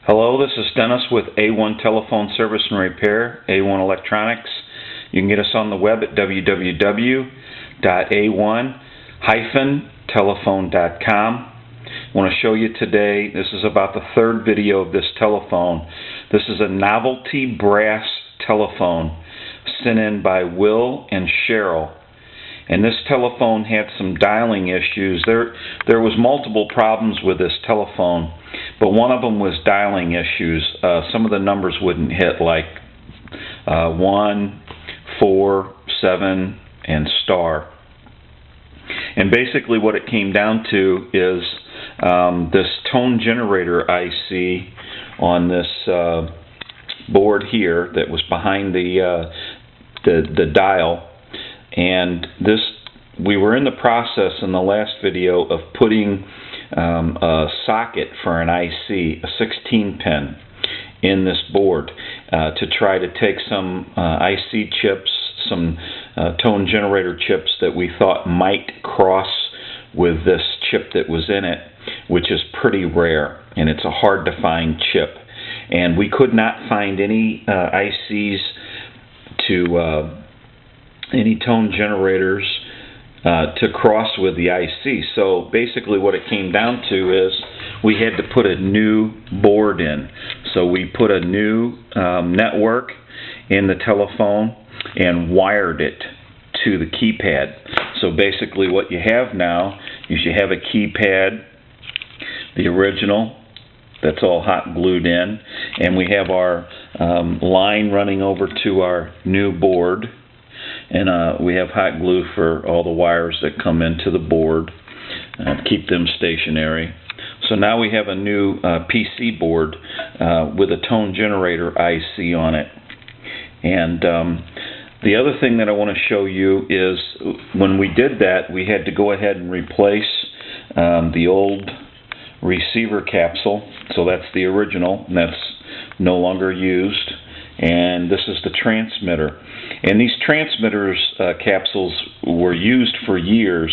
Hello, this is Dennis with A1 Telephone Service and Repair, A1 Electronics. You can get us on the web at www.a1-telephone.com. I want to show you today, this is about the third video of this telephone. This is a novelty brass telephone sent in by Will and Cheryl. And this telephone had some dialing issues. There was multiple problems with this telephone, but one of them was dialing issues. Some of the numbers wouldn't hit, like 1, 4, 7, and star. And basically what it came down to is this tone generator IC on this board here that was behind the dial. And this, we were in the process in the last video of putting a socket for an IC, a 16-pin, in this board to try to take some IC chips, some tone generator chips that we thought might cross with this chip that was in it, which is pretty rare, and it's a hard to find chip. And we could not find any ICs to any tone generators to cross with the IC. So basically what it came down to is we had to put a new board in. So we put a new network in the telephone and wired it to the keypad. So basically what you have now is you have a keypad, the original, that's all hot glued in, and we have our line running over to our new board. And we have hot glue for all the wires that come into the board, keep them stationary. So now we have a new PC board with a tone generator IC on it. And the other thing that I want to show you is when we did that, we had to go ahead and replace the old receiver capsule. So that's the original, and that's no longer used. And this is the transmitter. And these transmitters capsules were used for years,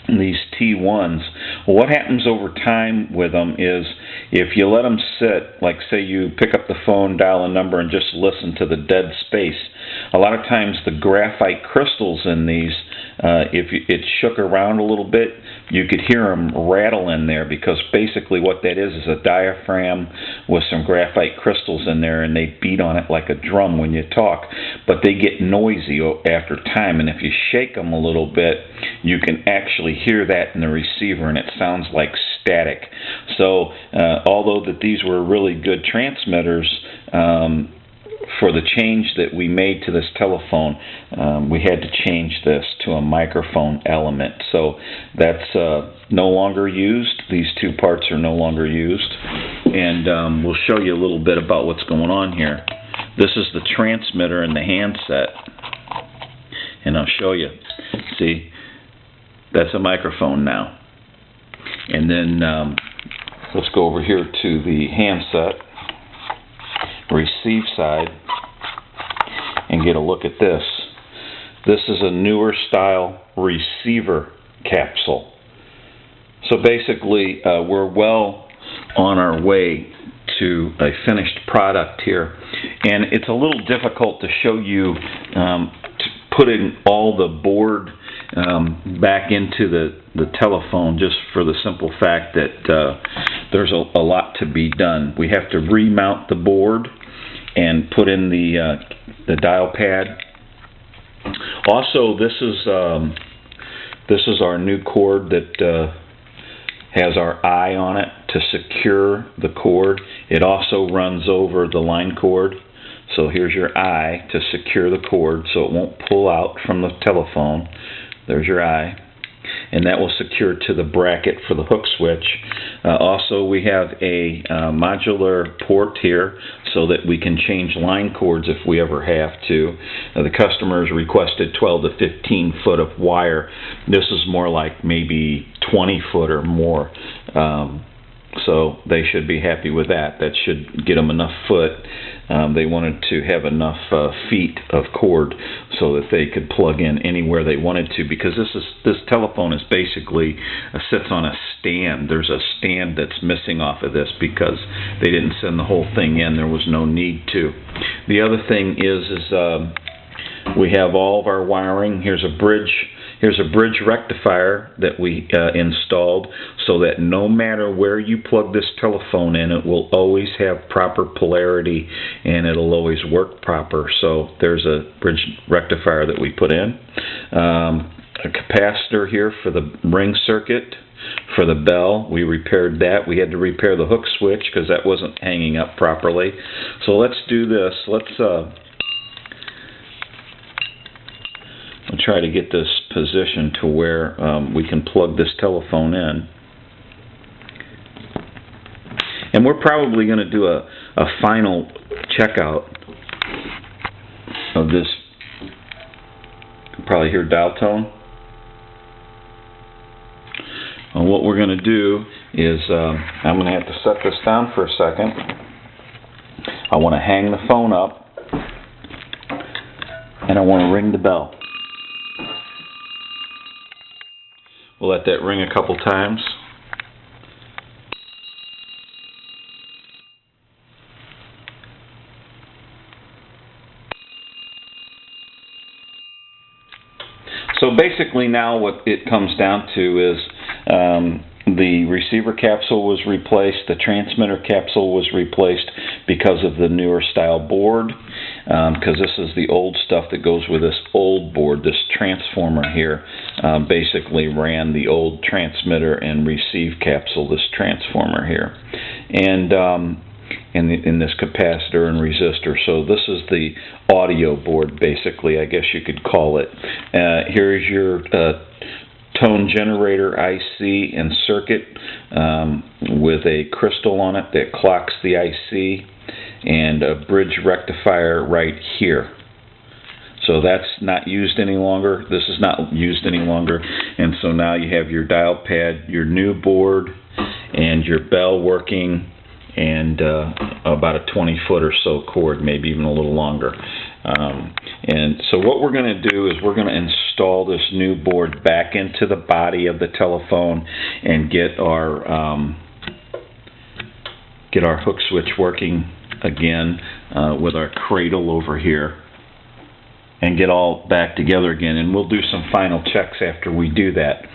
these T1s. Well, what happens over time with them is if you let them sit, like say you pick up the phone, dial a number, and just listen to the dead space, a lot of times the graphite crystals in these, if it shook around a little bit, you could hear them rattle in there, because basically what that is a diaphragm with some graphite crystals in there, and they beat on it like a drum when you talk. But they get noisy after time, and if you shake them a little bit, you can actually hear that in the receiver, and it sounds like static. So although that these were really good transmitters, for the change that we made to this telephone, we had to change this to a microphone element. So that's no longer used. These two parts are no longer used. And we'll show you a little bit about what's going on here. This is the transmitter and the handset. And I'll show you. See, that's a microphone now. And then let's go over here to the handset, receive side, and get a look at this. This is a newer style receiver capsule. So basically we're well on our way to a finished product here, and it's a little difficult to show you putting all the board back into the telephone, just for the simple fact that there's a lot to be done. We have to remount the board and put in the dial pad. Also, this is our new cord that has our eye on it to secure the cord. It also runs over the line cord. So here's your eye to secure the cord so it won't pull out from the telephone. There's your eye. And that will secure to the bracket for the hook switch. Also, we have a modular port here so that we can change line cords if we ever have to. The customers requested 12 to 15 foot of wire. This is more like maybe 20 foot or more. So they should be happy with that. That should get them enough foot. They wanted to have enough feet of cord so that they could plug in anywhere they wanted to, because this telephone is basically sits on a stand. There's a stand that's missing off of this because they didn't send the whole thing in. There was no need to. The other thing is we have all of our wiring. Here's a bridge rectifier that we installed, so that no matter where you plug this telephone in, it will always have proper polarity and it'll always work proper. So there's a bridge rectifier that we put in. A capacitor here for the ring circuit. For the bell, we repaired that. We had to repair the hook switch because that wasn't hanging up properly. So let's do this. I'll try to get this positioned to where we can plug this telephone in. And we're probably going to do a final checkout of this. You can probably hear dial tone. And what we're going to do is I'm going to have to set this down for a second. I want to hang the phone up and I want to ring the bell. We'll let that ring a couple times. So basically now what it comes down to is the receiver capsule was replaced, the transmitter capsule was replaced because of the newer style board, because this is the old stuff that goes with this old board. This transformer here basically ran the old transmitter and receive capsule, this transformer here, and in this capacitor and resistor. So this is the audio board, basically, I guess you could call it. Here's your tone generator IC and circuit with a crystal on it that clocks the IC, and a bridge rectifier right here. So that's not used any longer. This is not used any longer. And so now you have your dial pad, your new board, and your bell working, and about a 20-foot or so cord, maybe even a little longer. And so what we're going to do is we're going to install this new board back into the body of the telephone and get our hook switch working again with our cradle over here, and get all back together again. And we'll do some final checks after we do that.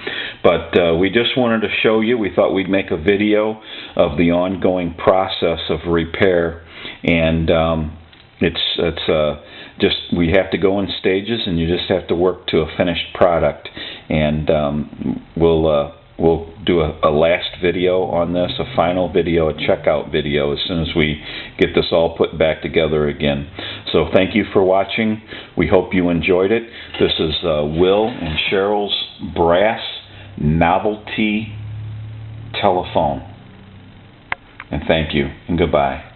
But we just wanted to show you. We thought we'd make a video of the ongoing process of repair, and just we have to go in stages, and you just have to work to a finished product. And we'll do a last video on this, a final video, a checkout video, as soon as we get this all put back together again. So thank you for watching. We hope you enjoyed it. This is Will and Cheryl's brass novelty telephone. And thank you, and goodbye.